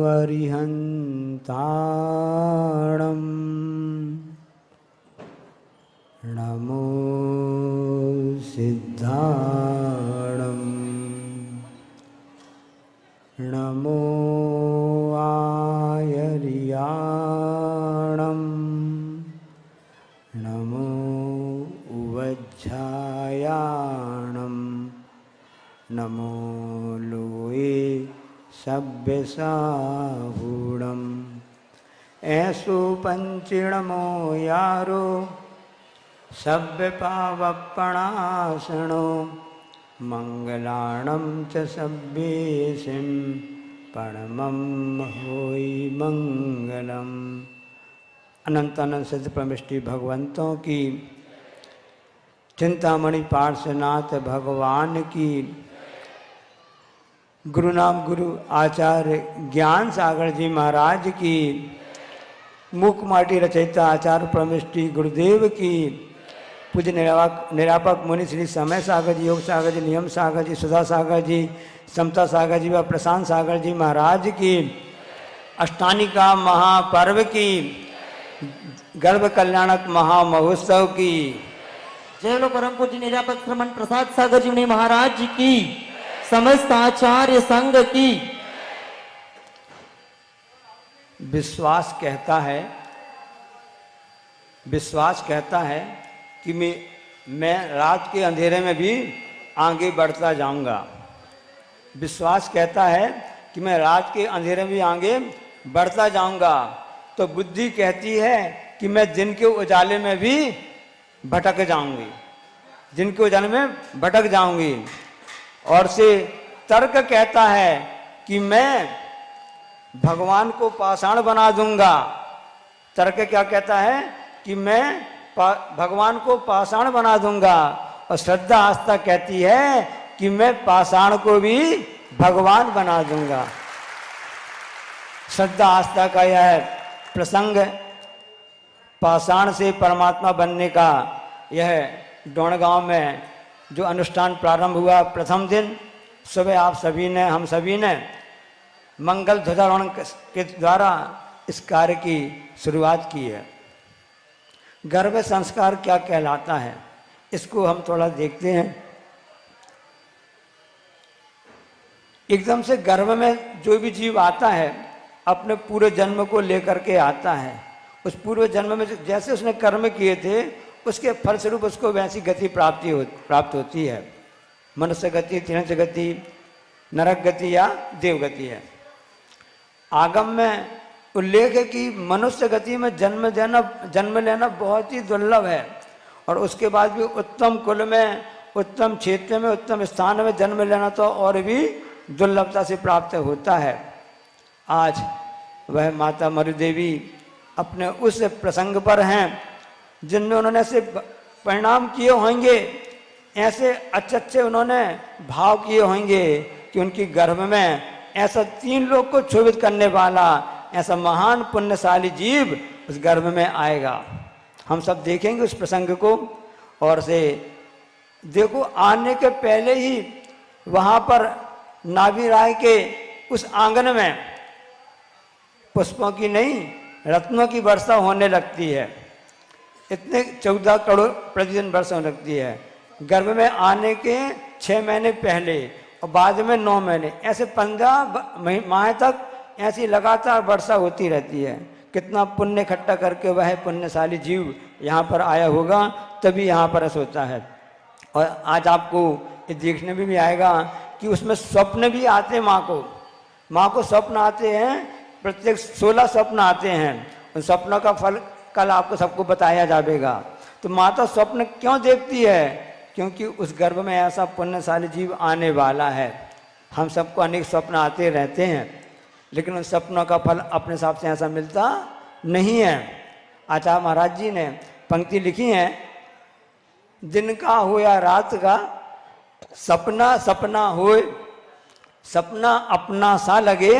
अरिहन्ताणं नमो सिद्धाणं नमो आयर्याणं नमो उवज्झायाणं नमो लोए सभ्यसाहूणं ऐसो पंचिणमो यारो सभ्य पावपणासनो मंगलाणं च सभ्येशिं परमं होई मंगलम। अनंत अनंत सिद्ध परमेष्टि भगवंतों की, चिंतामणि पार्श्वनाथ भगवान की, गुरु नाम गुरु आचार्य ज्ञान सागर जी महाराज की, मूक माटी रचयिता आचार्य परमेष्टि गुरुदेव की, पूज्य निरापक मुनि श्री समय सागर जी, योग सागर जी, नियम सागर जी, सुधा सागर जी, समता सागर जी व प्रशांत सागर जी महाराज की, अष्टानिका महापर्व की, गर्भ कल्याणक महामहोत्सव की, जय लो परम पूज्य निरापक श्रमण प्रसाद सागर जी महाराज की, समस्त आचार्य संघ की। विश्वास कहता है कि मैं रात के अंधेरे में भी आगे बढ़ता जाऊंगा। विश्वास कहता है कि मैं रात के अंधेरे में भी आगे बढ़ता जाऊंगा। तो बुद्धि कहती है कि मैं दिन के उजाले में भी भटक जाऊंगी, दिन के उजाले में भटक जाऊंगी। और से तर्क कहता है कि मैं भगवान को पाषाण बना दूंगा। तर्क क्या कहता है कि मैं भगवान को पाषाण बना दूंगा। और श्रद्धा आस्था कहती है कि मैं पाषाण को भी भगवान बना दूंगा। श्रद्धा आस्था का यह प्रसंग, पाषाण से परमात्मा बनने का, यह डोणगांव में जो अनुष्ठान प्रारंभ हुआ, प्रथम दिन सुबह आप सभी ने, हम सभी ने मंगल ध्वजारोहण के द्वारा इस कार्य की शुरुआत की है। गर्भ संस्कार क्या कहलाता है, इसको हम थोड़ा देखते हैं। एकदम से गर्भ में जो भी जीव आता है अपने पूरे जन्म को लेकर के आता है। उस पूर्व जन्म में जैसे उसने कर्म किए थे उसके फलस्वरूप उसको वैसी गति प्राप्त होती है। मनुष्य गति, तिरंज गति, नरक गति या देव गति है। आगम में उल्लेख है कि मनुष्य गति में जन्म लेना बहुत ही दुर्लभ है। और उसके बाद भी उत्तम कुल में, उत्तम क्षेत्र में, उत्तम स्थान में जन्म लेना तो और भी दुर्लभता से प्राप्त होता है। आज वह माता मरु देवी अपने उस प्रसंग पर हैं जिनमें उन्होंने ऐसे परिणाम किए होंगे, ऐसे अच्छे उन्होंने भाव किए होंगे कि उनकी गर्भ में ऐसा 3 लोग को क्षोभित करने वाला ऐसा महान पुण्यशाली जीव उस गर्भ में आएगा। हम सब देखेंगे उस प्रसंग को। और से देखो, आने के पहले ही वहाँ पर नाभि राय के उस आंगन में पुष्पों की नहीं, रत्नों की वर्षा होने लगती है। इतने 14 करोड़ प्रतिदिन वर्षा होने लगती है। गर्भ में आने के 6 महीने पहले और बाद में 9 महीने, ऐसे 15 माह तक ऐसी लगातार वर्षा होती रहती है। कितना पुण्य इकट्ठा करके वह पुण्यशाली जीव यहाँ पर आया होगा, तभी यहाँ पर ऐसा होता है। और आज आपको ये देखने में भी आएगा कि उसमें स्वप्न भी आते हैं। माँ को स्वप्न आते हैं, प्रत्येक 16 स्वप्न आते हैं। उन स्वप्नों का फल कल आपको सबको बताया जाएगा। तो माता स्वप्न क्यों देखती है? क्योंकि उस गर्भ में ऐसा पुण्यशाली जीव आने वाला है। हम सबको अनेक स्वप्न आते रहते हैं, लेकिन उन सपनों का फल अपने हिसाब से ऐसा मिलता नहीं है। आचार्य महाराज जी ने पंक्ति लिखी है, दिन का हो या रात का, सपना सपना होए, सपना अपना सा लगे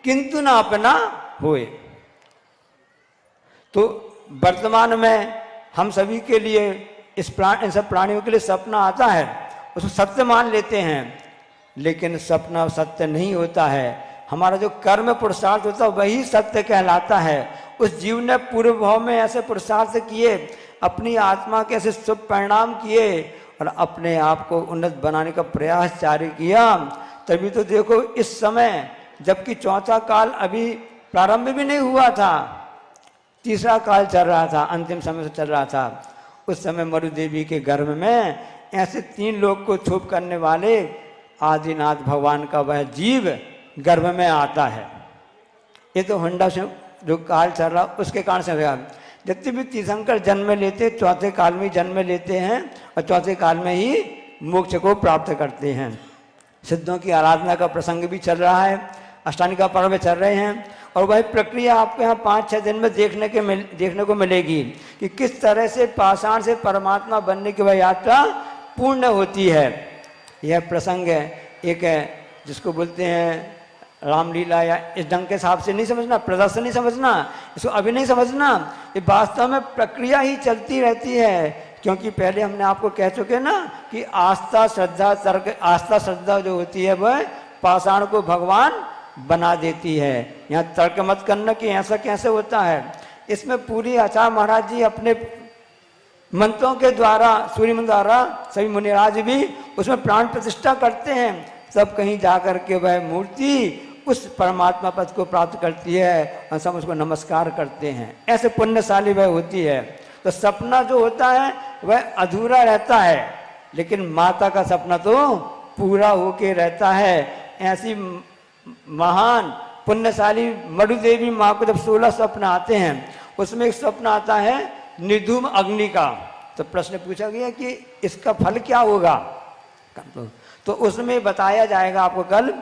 किंतु ना अपना होए। तो वर्तमान में हम सभी के लिए इन सब प्राणियों के लिए सपना आता है, उसको सत्य मान लेते हैं, लेकिन सपना सत्य नहीं होता है। हमारा जो कर्म पुरुषार्थ होता है वही सत्य कहलाता है। उस जीव ने पूर्व भाव में ऐसे पुरुषार्थ किए, अपनी आत्मा के ऐसे शुभ परिणाम किए और अपने आप को उन्नत बनाने का प्रयास जारी किया। तभी तो देखो इस समय, जबकि चौथा काल अभी प्रारंभ भी नहीं हुआ था, तीसरा काल चल रहा था, अंतिम समय से चल रहा था, उस समय मरु देवी के गर्भ में ऐसे 3 लोग को छुप करने वाले आदिनाथ भगवान का वह जीव गर्भ में आता है। ये तो होंडा से जो काल चल रहा उसके कारण से हुआ। जितने भी तीर्थंकर जन्म लेते चौथे काल में जन्म लेते हैं और चौथे काल में ही मोक्ष को प्राप्त करते हैं। सिद्धों की आराधना का प्रसंग भी चल रहा है, अष्टांगी का पर्व चल रहे हैं और वही प्रक्रिया आपको यहाँ 5-6 दिन में देखने को मिलेगी कि किस तरह से पाषाण से परमात्मा बनने की वह यात्रा पूर्ण होती है। यह प्रसंग एक है जिसको बोलते हैं रामलीला, या इस ढंग के हिसाब से नहीं समझना, प्रदर्शन नहीं समझना, इसको अभी नहीं समझना, ये वास्तव में प्रक्रिया ही चलती रहती है। क्योंकि पहले हमने आपको कह चुके ना कि आस्था श्रद्धा तर्क, आस्था श्रद्धा जो होती है वह पाषाण को भगवान बना देती है। यहाँ तर्क मत करना कि ऐसा कैसे होता है। इसमें पूरी आचार्य महाराज जी अपने मंत्रों के द्वारा, सूर्य मंत्र द्वारा, सभी मुनिराज भी उसमें प्राण प्रतिष्ठा करते हैं, तब कहीं जाकर के वह मूर्ति उस परमात्मा पद को प्राप्त करती है और सब उसको नमस्कार करते हैं। ऐसे पुण्यशाली वह होती है। तो सपना जो होता है वह अधूरा रहता है, लेकिन माता का सपना तो पूरा होके रहता है। ऐसी महान पुण्यशाली मरु देवी माँ को जब 16 स्वप्न आते हैं, उसमें एक स्वप्न आता है निधूम अग्नि का। तो प्रश्न पूछा गया कि इसका फल क्या होगा, तो उसमें बताया जाएगा आपको कल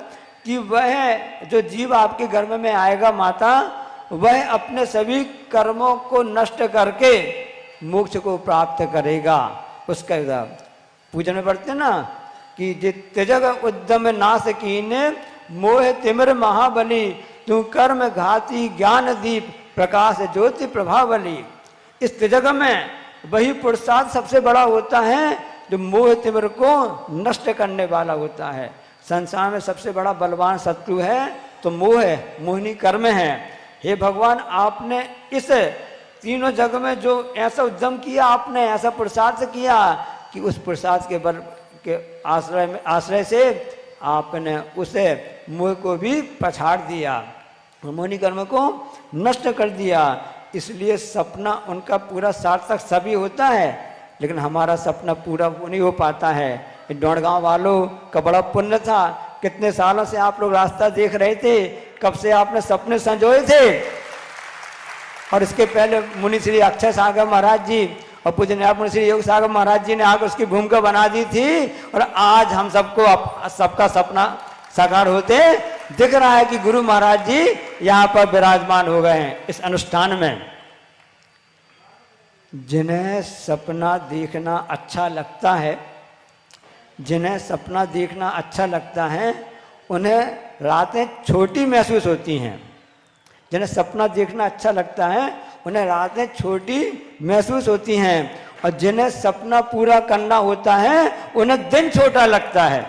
कि वह जो जीव आपके गर्भ में आएगा माता, वह अपने सभी कर्मों को नष्ट करके मोक्ष को प्राप्त करेगा। उसका पूजन में पढ़ते ना कि त्यजग उद्यम नाश कीने मोह तिमिर महाबली, तू कर्म घाती ज्ञान दीप प्रकाश ज्योति प्रभावली। इस त्यजग में वही पुरुषार्थ सबसे बड़ा होता है जो मोह तिमिर को नष्ट करने वाला होता है। संसार में सबसे बड़ा बलवान शत्रु है तो मोह है, मोहिनी कर्म है। हे भगवान, आपने इस तीनों जग में जो ऐसा उद्यम किया, आपने ऐसा पुरुषार्थ किया कि उस पुरुषार्थ के बल के आश्रय से आपने उसे मोह को भी पछाड़ दिया, मोहिनी कर्म को नष्ट कर दिया। इसलिए सपना उनका पूरा सार्थक सभी होता है, लेकिन हमारा सपना पूरा नहीं हो पाता है। डोंडगांव वालों का बड़ा पुण्य था, कितने सालों से आप लोग रास्ता देख रहे थे, कब से आपने सपने संजोए थे। और इसके पहले मुनि श्री अक्षय सागर महाराज जी और पूजनीय मुनि श्री योग सागर महाराज जी ने आकर उसकी भूमिका बना दी थी, और आज हम सबको सबका सपना साकार होते दिख रहा है कि गुरु महाराज जी यहाँ पर विराजमान हो गए हैं इस अनुष्ठान में। जिन्हें सपना देखना अच्छा लगता है, जिन्हें सपना देखना अच्छा लगता है, उन्हें रातें छोटी महसूस होती हैं। जिन्हें सपना देखना अच्छा लगता है उन्हें रातें छोटी महसूस होती हैं, और जिन्हें सपना पूरा करना होता है उन्हें दिन छोटा लगता है।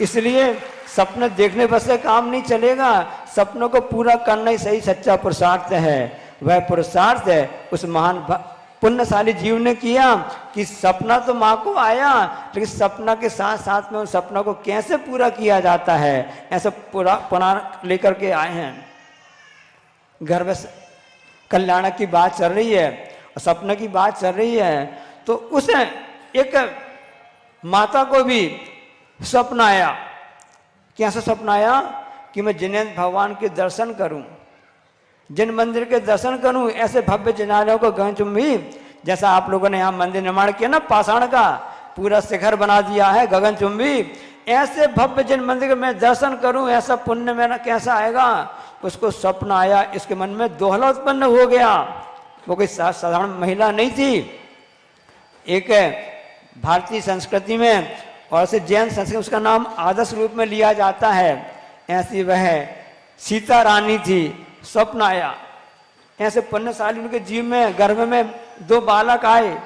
इसलिए सपने देखने बस से काम नहीं चलेगा, सपनों को पूरा करना ही सही सच्चा पुरुषार्थ है। वह पुरुषार्थ है उस महान पुण्यशाली जीव ने किया कि सपना तो माँ को आया, लेकिन सपना के साथ साथ में उन सपनों को कैसे पूरा किया जाता है, ऐसा पूरा पुनः लेकर के आए हैं। गर्भ कल्याण की बात चल रही है और सपने की बात चल रही है, तो उसे एक माता को भी स्वप्न आया। कैसा स्वप्न आया कि मैं जिनेंद्र भगवान के दर्शन करूं, जिन मंदिर के दर्शन करूं, ऐसे भव्य जिनालयों को गगनचुंबी, जैसा आप लोगों ने यहाँ मंदिर निर्माण किया ना, पाषाण का पूरा शिखर बना दिया है गगनचुंबी, ऐसे भव्य जिन मंदिर में दर्शन करूं, ऐसा पुण्य मेरा कैसा आएगा। उसको स्वप्न आया, इसके मन में दोहला उत्पन्न हो गया। वो कोई साधारण महिला नहीं थी, एक भारतीय संस्कृति में और ऐसे जैन संस्कृति उसका नाम आदर्श रूप में लिया जाता है। ऐसी वह सीता रानी थी। स्वप्न आया, ऐसे पुण्यशाली उनके जीव में गर्भ में 2 बालक आए,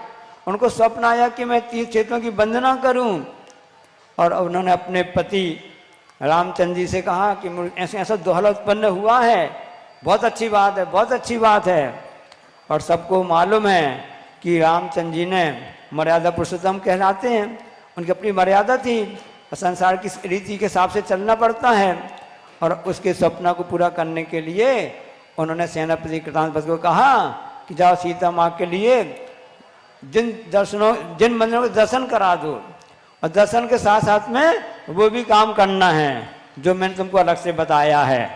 उनको स्वप्न आया कि मैं तीर्थ क्षेत्रों की वंदना करूं, और उन्होंने अपने पति रामचंद्र जी से कहा कि ऐसे ऐसा दोहला उत्पन्न हुआ है, बहुत अच्छी बात है, बहुत अच्छी बात है। और सबको मालूम है कि रामचंद्र जी ने मर्यादा पुरुषोत्तम कहलाते हैं, उनकी अपनी मर्यादा थी और संसार की रीति के हिसाब से चलना पड़ता है। और उसके सपना को पूरा करने के लिए उन्होंने सेनापति कृतांतपद को कहा कि जाओ सीता माँ के लिए जिन मंदिरों के दर्शन करा दो, और दर्शन के साथ साथ में वो भी काम करना है जो मैंने तुमको अलग से बताया है।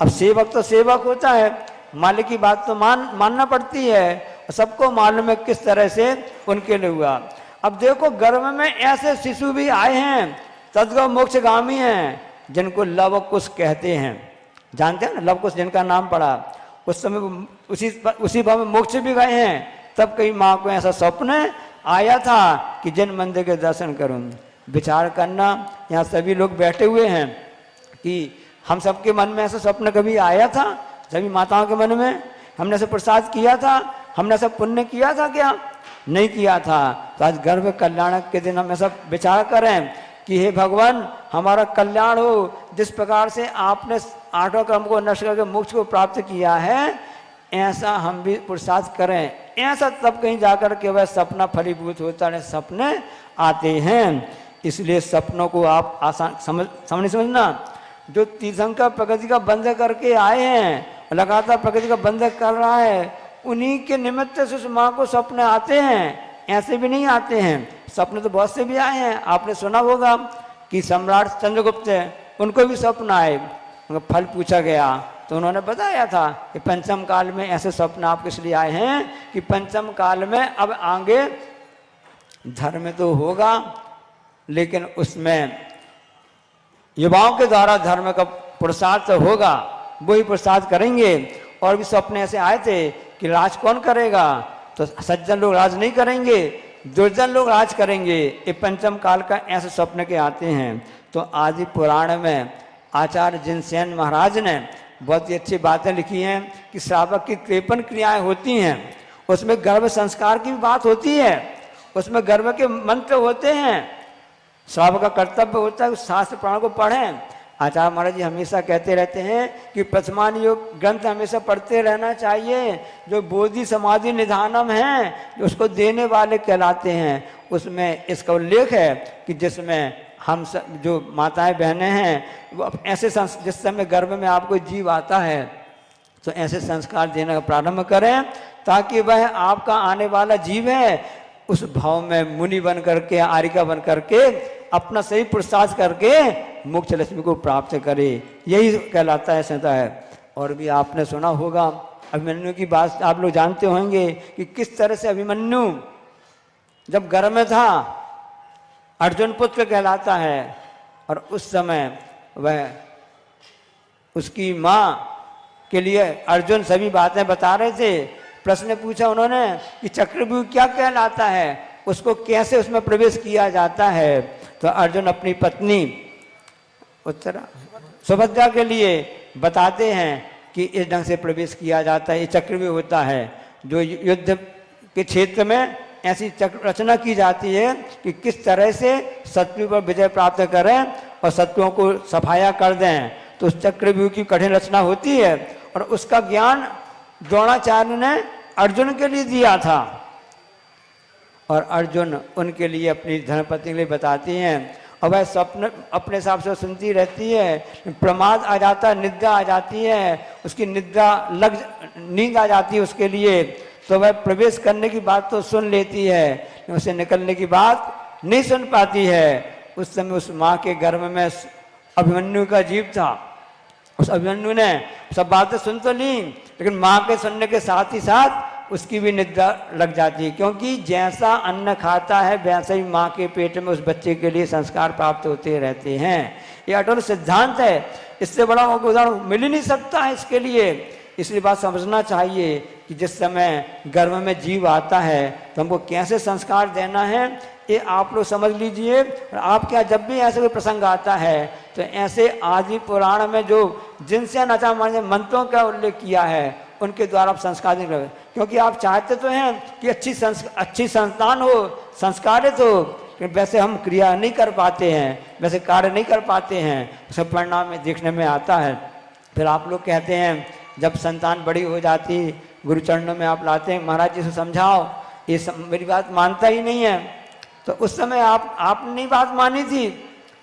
अब सेवक तो सेवक होता है, मालिक की बात तो मानना पड़ती है। सबको मालूम है किस तरह से उनके लिए हुआ। अब देखो गर्भ में ऐसे शिशु भी आए हैं तद्गव मोक्षगामी हैं, जिनको लव कुश कहते हैं। जानते हैं ना, लव कुश जिनका नाम पड़ा, उस समय उसी भाव में मोक्ष भी गए हैं। तब कई माँ को ऐसा स्वप्न आया था कि जिन मंदिर के दर्शन करूं। विचार करना, यहाँ सभी लोग बैठे हुए हैं कि हम सबके मन में ऐसा स्वप्न कभी आया था? सभी माताओं के मन में हमने ऐसा प्रसाद किया था, हमने ऐसा पुण्य किया था क्या? नहीं किया था। तो आज गर्भ कल्याणक के दिन हम ऐसा विचार करें कि हे भगवान, हमारा कल्याण हो। जिस प्रकार से आपने 8वां कर्म को नष्ट करके मोक्ष को प्राप्त किया है, ऐसा हम भी पुरुषार्थ करें। ऐसा तब कहीं जाकर के वह सपना फलीभूत होता है, सपने आते हैं। इसलिए सपनों को आप आसान समझना। जो तीर्थंकर प्रकृति का बंध करके आए हैं, लगातार प्रकृति का बंध कर रहा है, उन्हीं के निमित्त से उस माँ को सपने आते हैं, ऐसे भी नहीं आते हैं। सपने तो बहुत से भी आए हैं। आपने सुना होगा कि सम्राट चंद्रगुप्त है, उनको भी स्वप्न आए, उनका फल पूछा गया तो उन्होंने बताया था कि पंचम काल में ऐसे स्वप्न आपके इसलिए आए हैं कि पंचम काल में अब आगे धर्म तो होगा, लेकिन उसमें युवाओं के द्वारा धर्म का पुरुषार्थ होगा, वही पुरुषार्थ करेंगे। और भी स्वप्न ऐसे आए थे कि राज कौन करेगा? तो सज्जन लोग राज नहीं करेंगे, दुर्जन लोग राज करेंगे। ये पंचम काल का ऐसे स्वप्न के आते हैं। तो आदि पुराण में आचार्य जिनसेन महाराज ने बहुत ही अच्छी बातें लिखी हैं कि श्रावक की 53 क्रियाएं होती हैं। उसमें गर्भ संस्कार की भी बात होती है, उसमें गर्भ के मंत्र होते हैं। श्रावक का कर्तव्य होता है उस शास्त्र पुराण को पढ़ें। आचार्य महाराज जी हमेशा कहते रहते हैं कि प्रथमान योग ग्रंथ हमेशा पढ़ते रहना चाहिए। जो बोधि समाधि निधानम है, जो उसको देने वाले कहलाते हैं, उसमें इसका उल्लेख है कि जिसमें हम सब जो माताएं बहनें हैं, वो ऐसे जिस समय गर्भ में आपको जीव आता है तो ऐसे संस्कार देने का प्रारंभ करें, ताकि वह आपका आने वाला जीव है उस भाव में मुनि बन करके, आरिका बन करके, अपना सही पुरुषार्थ करके मोक्ष लक्ष्मी को प्राप्त करे। यही कहलाता है, संता है। और भी आपने सुना होगा अभिमन्यु की बात, आप लोग जानते होंगे कि किस तरह से अभिमन्यु जब गर्भ में था, अर्जुन पुत्र कहलाता है। और उस समय वह उसकी माँ के लिए अर्जुन सभी बातें बता रहे थे। प्रश्न पूछा उन्होंने कि चक्रव्यूह क्या कहलाता है, उसको कैसे उसमें प्रवेश किया जाता है? तो अर्जुन अपनी पत्नी उत्तरा सुभद्रा के लिए बताते हैं कि इस ढंग से प्रवेश किया जाता है, ये चक्रव्यूह होता है। जो युद्ध के क्षेत्र में ऐसी चक्र रचना की जाती है कि किस तरह से शत्रु पर विजय प्राप्त करें और शत्रुओं को सफाया कर दें। तो उस चक्रव्यूह की कठिन रचना होती है और उसका ज्ञान द्रोणाचार्य ने अर्जुन के लिए दिया था। और अर्जुन उनके लिए अपनी धर्मपत्नी के लिए बताती हैं। और वह स्वप्न अपने हिसाब से सुनती रहती है, प्रमाद आ जाता है, निद्रा आ जाती है, उसकी नींद आ जाती है उसके लिए। तो वह प्रवेश करने की बात तो सुन लेती है, उसे निकलने की बात नहीं सुन पाती है। उस समय उस माँ के गर्भ में अभिमन्यु का जीव था। उस अभिमन्यु ने सब बातें सुन तो ली, लेकिन माँ के सुनने के साथ ही साथ उसकी भी निद्रा लग जाती है, क्योंकि जैसा अन्न खाता है वैसे ही माँ के पेट में उस बच्चे के लिए संस्कार प्राप्त होते रहते हैं। ये अटल सिद्धांत है, इससे बड़ा उदाहरण मिल ही नहीं सकता है इसके लिए। इसलिए बात समझना चाहिए कि जिस समय गर्भ में जीव आता है तो हमको कैसे संस्कार देना है, ये आप लोग समझ लीजिए। और आप क्या जब भी ऐसे कोई प्रसंग आता है तो ऐसे आदि पुराण में जो जिनसे आचार्य ने मंत्रों का उल्लेख किया है उनके द्वारा आप संस्कार नहीं करें, क्योंकि आप चाहते तो हैं कि अच्छी संतान हो, संस्कारित हो, कि वैसे हम क्रिया नहीं कर पाते हैं, वैसे कार्य नहीं कर पाते हैं, सब परिणाम में देखने में आता है। फिर आप लोग कहते हैं जब संतान बड़ी हो जाती, गुरु चरणों में आप लाते हैं, महाराज जी से समझाओ, ये मेरी बात मानता ही नहीं है। तो उस समय आपने नहीं बात मानी थी।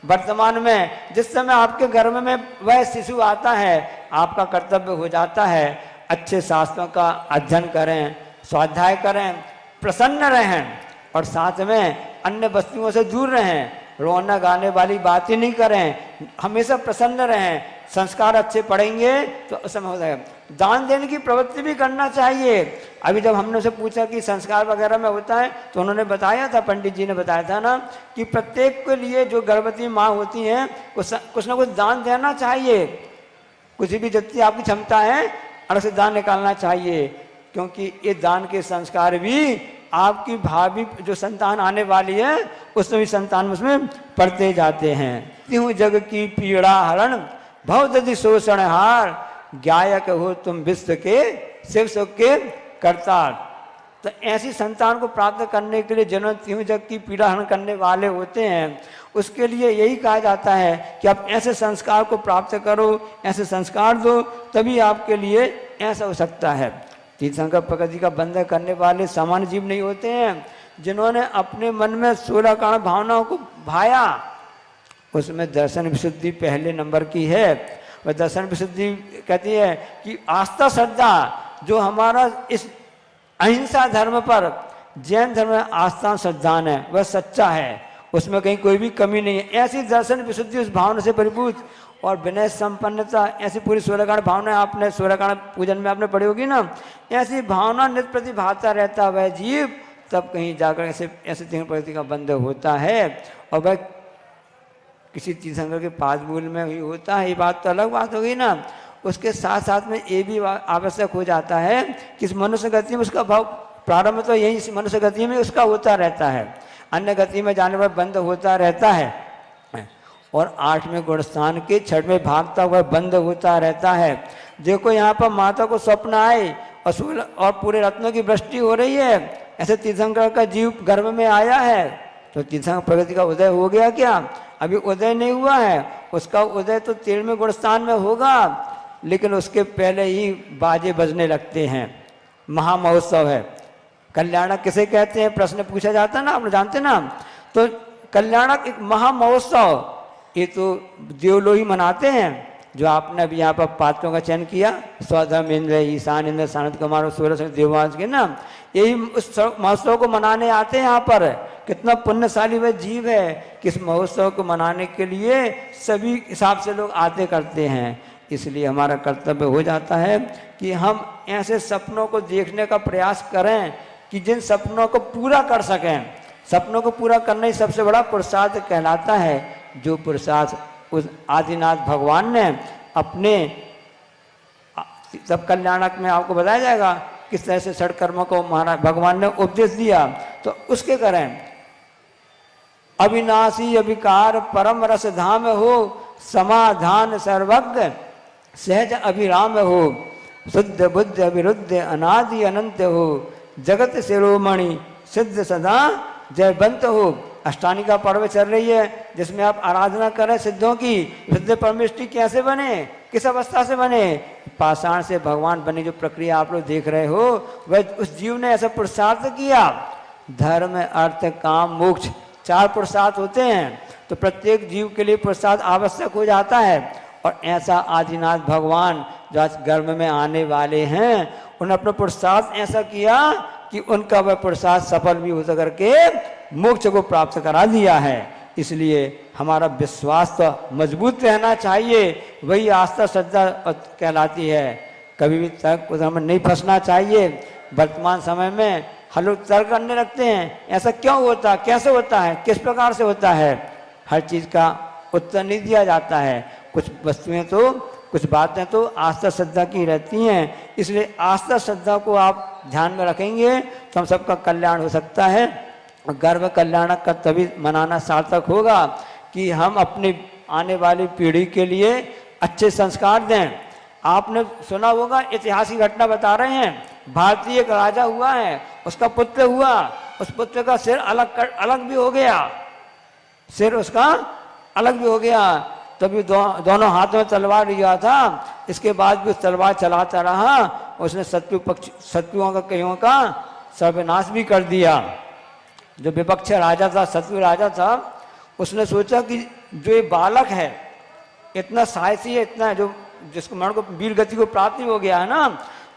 वर्तमान में जिस समय आपके गर्भ में वह शिशु आता है, आपका कर्तव्य हो जाता है अच्छे शास्त्रों का अध्ययन करें, स्वाध्याय करें, प्रसन्न रहें और साथ में अन्य वस्तुओं से दूर रहें, रोना गाने वाली बात ही नहीं करें, हमेशा प्रसन्न रहें, संस्कार अच्छे पढ़ेंगे तो उस समय हो जाएगा। दान देने की प्रवृत्ति भी करना चाहिए। अभी जब हमने उसे पूछा कि संस्कार वगैरह में होता है तो उन्होंने बताया था, पंडित जी ने बताया था ना, कि प्रत्येक के लिए जो गर्भवती माँ होती हैं कुछ ना कुछ दान देना चाहिए। कुछ भी जितनी आपकी क्षमता है अलग से दान निकालना चाहिए, क्योंकि ये दान के संस्कार भी आपकी भावी जो संतान आने वाली है उसमें भी संतान उसमें पढ़ते जाते हैं। त्यों जग की पीड़ा हरण भवदधि शोषण हार, गायक हो तुम विश्व के शिव सुख के करतार। तो ऐसी संतान को प्राप्त करने के लिए जिन्होंने त्यों जग की पीड़ा हरण करने वाले होते हैं, उसके लिए यही कहा जाता है कि आप ऐसे संस्कार को प्राप्त करो, ऐसे संस्कार दो, तभी आपके लिए ऐसा हो सकता है। तीर्थंकर प्रकृति का बंधन करने वाले सामान्य जीव नहीं होते हैं। जिन्होंने अपने मन में 16 कारण भावनाओं को भाया, उसमें दर्शन विशुद्धि पहले नंबर की है। वह दर्शन विशुद्धि कहती है कि आस्था श्रद्धा जो हमारा इस अहिंसा धर्म पर, जैन धर्म में आस्था श्रद्धा है, वह सच्चा है, उसमें कहीं कोई भी कमी नहीं है। ऐसी दर्शन विशुद्धि उस भावना से परिपूर्ण और विनय संपन्नता, ऐसी पूरी 16 कारण भावना आपने 16 कारण पूजन में आपने पढ़ी होगी ना, ऐसी भावना नित्य प्रति भाता रहता वह जीव, तब कहीं जाकर ऐसे तीन प्रकृति का बंध होता है और वह किसी तीर्थंकर के पाद मूल में ही होता है। ये बात तो अलग बात होगी ना। उसके साथ साथ में ये भी आवश्यक हो जाता है कि इस मनुष्य गति में उसका भाव प्रारंभ तो यही मनुष्य गति में उसका होता रहता है, अन्य गति में जाने पर बंद होता रहता है। और 8वें गुणस्थान के 6वें भागता हुआ बंद होता रहता है। देखो यहाँ पर माता को स्वप्न आए और पूरे रत्नों की वृष्टि हो रही है, ऐसे तीर्थंकर का जीव गर्भ में आया है, तो तीर्थंकर प्रगति का उदय हो गया क्या? अभी उदय नहीं हुआ है, उसका उदय तो 13वें गुणस्थान में होगा, लेकिन उसके पहले ही बाजे बजने लगते हैं। महामहोत्सव है। कल्याणक किसे कहते हैं, प्रश्न पूछा जाता है ना, आप जानते ना। तो कल्याणक एक महामहोत्सव, ये तो देवलोही मनाते हैं। जो आपने अभी यहाँ पर पात्रों का चयन किया, स्वधम इंद्र, ईशान इंद्र, सानंद कुमार और 16 देववंश के ना, यही उस महोत्सव को मनाने आते हैं यहाँ पर। कितना पुण्यशाली वह जीव है कि इस महोत्सव को मनाने के लिए सभी हिसाब से लोग आते करते हैं। इसलिए हमारा कर्तव्य हो जाता है कि हम ऐसे सपनों को देखने का प्रयास करें कि जिन सपनों को पूरा कर सकें। सपनों को पूरा करना ही सबसे बड़ा पुरुषार्थ कहलाता है, जो पुरुषार्थ उस आदिनाथ भगवान ने अपने सब कल्याणक में आपको बताया जाएगा किस तरह से षडकर्म को महाराज भगवान ने उपदेश दिया, तो उसके करें। अविनाशी अविकार परम रस धाम हो, समाधान सर्वज्ञ सहज अभिराम हो, शुद्ध बुद्ध अविरुद्ध अनादि अनंत हो, जगत शिरोमणि सिद्ध सदा जयवंत हो। अष्टानिका पर्व चल रही है जिसमें आप आराधना करें सिद्धों की। सिद्ध परमेष्टि कैसे बने, किस अवस्था से बने? पाषाण से भगवान बने। जो प्रक्रिया आप लोग देख रहे हो वह उस जीव ने ऐसा पुरुषार्थ किया। धर्म अर्थ काम मोक्ष 4 पुरुषार्थ होते हैं, तो प्रत्येक जीव के लिए पुरुषार्थ आवश्यक हो जाता है। और ऐसा आदिनाथ भगवान जो आज गर्भ में आने वाले हैं, उन्होंने अपना पुरुषार्थ ऐसा किया कि उनका वह पुरुषार्थ सफल भी हो करके मोक्ष को प्राप्त करा दिया है। इसलिए हमारा विश्वास तो मजबूत रहना चाहिए, वही आस्था श्रद्धा कहलाती है। कभी भी तर्क उधर में नहीं फंसना चाहिए। वर्तमान समय में हम लोग तर्क करने लगते हैं, ऐसा क्यों होता, कैसे होता है, किस प्रकार से होता है। हर चीज़ का उत्तर नहीं दिया जाता है। कुछ वस्तुएं तो, कुछ बातें तो आस्था श्रद्धा की रहती हैं। इसलिए आस्था श्रद्धा को आप ध्यान में रखेंगे तो हम सबका कल्याण हो सकता है। गर्भ कल्याणक का तभी मनाना सार्थक होगा कि हम अपनी आने वाली पीढ़ी के लिए अच्छे संस्कार दें। आपने सुना होगा, ऐतिहासिक घटना बता रहे हैं, भारतीय एक राजा हुआ है, उसका पुत्र हुआ, उस पुत्र का सिर अलग भी हो गया। सिर उसका अलग भी हो गया। तभी दोनों हाथों में तलवार लिया था। इसके बाद भी उस तलवार चलाता रहा। उसने शत्रुओं का कईयों का सर्वनाश भी कर दिया। जो विपक्ष राजा था, शत्रु राजा था, उसने सोचा कि जो ये बालक है इतना साहसी है, इतना जो जिसको मरण को वीर गति को प्राप्त हो गया है ना,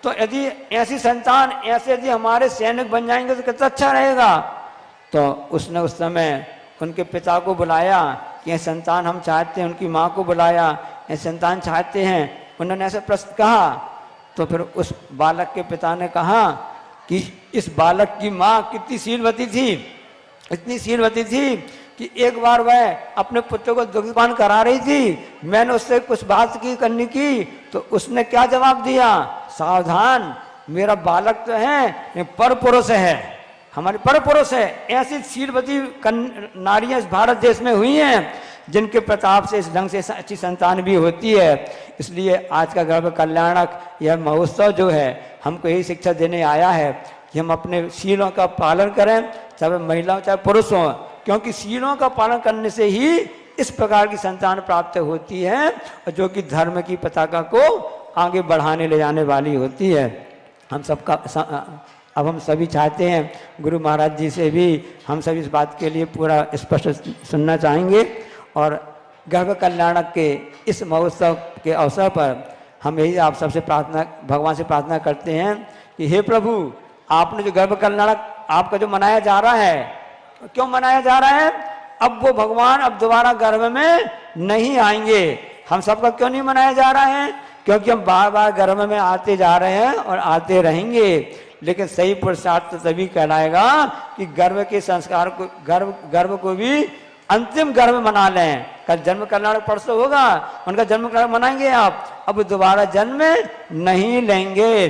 तो यदि ऐसी संतान ऐसे यदि हमारे सैनिक बन जाएंगे तो कितना अच्छा रहेगा। तो उसने उस समय उनके पिता को बुलाया कि ये संतान हम चाहते हैं, उनकी माँ को बुलाया, ये संतान चाहते हैं। उन्होंने ऐसा प्रश्न कहा तो फिर उस बालक के पिता ने कहा कि इस बालक की माँ कितनी शीलवती थी, इतनी शीलवती थी कि एक बार वह अपने पुत्र को दुग्धपान करा रही थी। मैंने उससे कुछ बात करनी की तो उसने क्या जवाब दिया, सावधान, मेरा बालक तो है ये पर पुरुष है, हमारे पर पुरुष है। ऐसी शीलवती नारियां इस भारत देश में हुई हैं जिनके प्रताप से इस ढंग से अच्छी संतान भी होती है। इसलिए आज का गर्भ कल्याणक यह महोत्सव जो है हमको यही शिक्षा देने आया है कि हम अपने शीलों का पालन करें, चाहे महिला हो चाहे पुरुष हो, क्योंकि शीलों का पालन करने से ही इस प्रकार की संतान प्राप्त होती है जो कि धर्म की पताका को आगे बढ़ाने ले जाने वाली होती है। हम सबका अब हम सभी चाहते हैं, गुरु महाराज जी से भी हम सभी इस बात के लिए पूरा स्पष्ट सुनना चाहेंगे। और गर्भ कल्याणक के इस महोत्सव के अवसर पर हम यही आप सबसे प्रार्थना, भगवान से प्रार्थना करते हैं कि हे प्रभु, आपने जो गर्भ कल्याणक आपका जो मनाया जा रहा है, क्यों मनाया जा रहा है? अब वो भगवान अब दोबारा गर्भ में नहीं आएंगे। हम सबका क्यों नहीं मनाया जा रहा है? क्योंकि हम बार बार गर्भ में आते जा रहे हैं और आते रहेंगे। लेकिन सही पुरुषार्थ तो तभी कहलाएगा कि गर्भ के संस्कार को, गर्भ को भी अंतिम गर्भ मना लें। कल जन्म कल्याण परसों होगा, उनका जन्म कल्याण मनाएंगे आप, अब दोबारा जन्म नहीं लेंगे।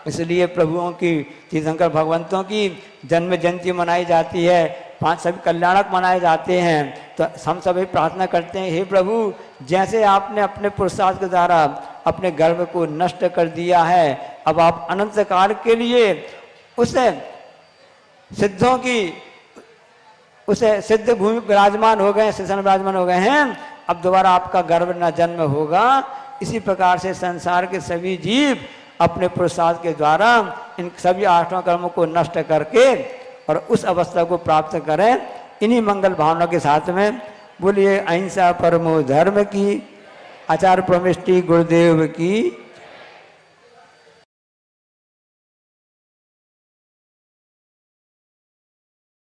इसलिए प्रभुओं की, तीर्थंकर भगवंतों की जन्म जयंती मनाई जाती है, 5 सभी कल्याणक मनाए जाते हैं। तो हम सभी प्रार्थना करते हैं, हे प्रभु, जैसे आपने अपने पुरुषार्थ के द्वारा अपने गर्भ को नष्ट कर दिया है, अब आप अनंत काल के लिए उसे सिद्धों की, उसे सिद्ध भूमि विराजमान हो गए, सिंहासन विराजमान हो गए हैं। अब दोबारा आपका गर्भ न जन्म होगा। इसी प्रकार से संसार के सभी जीव अपने पुरुषार्थ के द्वारा इन सभी 8 कर्मों को नष्ट करके और उस अवस्था को प्राप्त करें। इन्हीं मंगल भावना के साथ में बोलिए अहिंसा परमो धर्म की, आचार्य परमेष्टि गुरुदेव की।